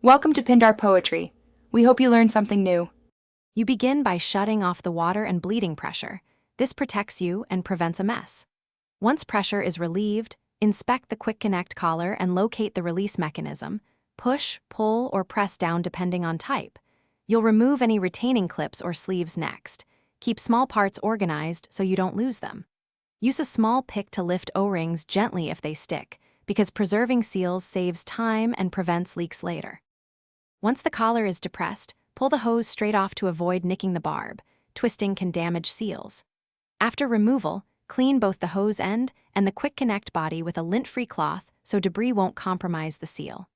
Welcome to Pindar Poetry. We hope you learned something new. You begin by shutting off the water and bleeding pressure. This protects you and prevents a mess. Once pressure is relieved, inspect the quick connect collar and locate the release mechanism. Push, pull, or press down depending on type. You'll remove any retaining clips or sleeves next. Keep small parts organized so you don't lose them. Use a small pick to lift O-rings gently if they stick, because preserving seals saves time and prevents leaks later. Once the collar is depressed, pull the hose straight off to avoid nicking the barb. Twisting can damage seals. After removal, clean both the hose end and the quick connect body with a lint-free cloth so debris won't compromise the seal.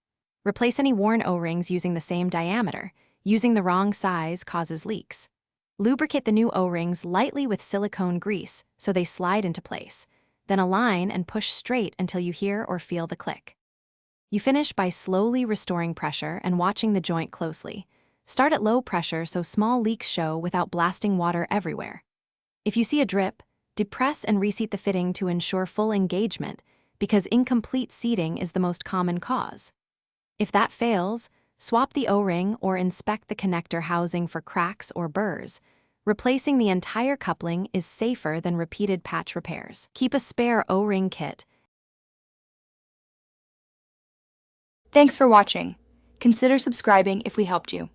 Replace any worn O-rings using the same diameter. Using the wrong size causes leaks. Lubricate the new O-rings lightly with silicone grease so they slide into place. Then align and push straight until you hear or feel the click. You finish by slowly restoring pressure and watching the joint closely. Start at low pressure so small leaks show without blasting water everywhere. If you see a drip, depress and reseat the fitting to ensure full engagement, because incomplete seating is the most common cause. If that fails, swap the O-ring or inspect the connector housing for cracks or burrs. Replacing the entire coupling is safer than repeated patch repairs. Keep a spare O-ring kit. Thanks for watching. Consider subscribing if we helped you.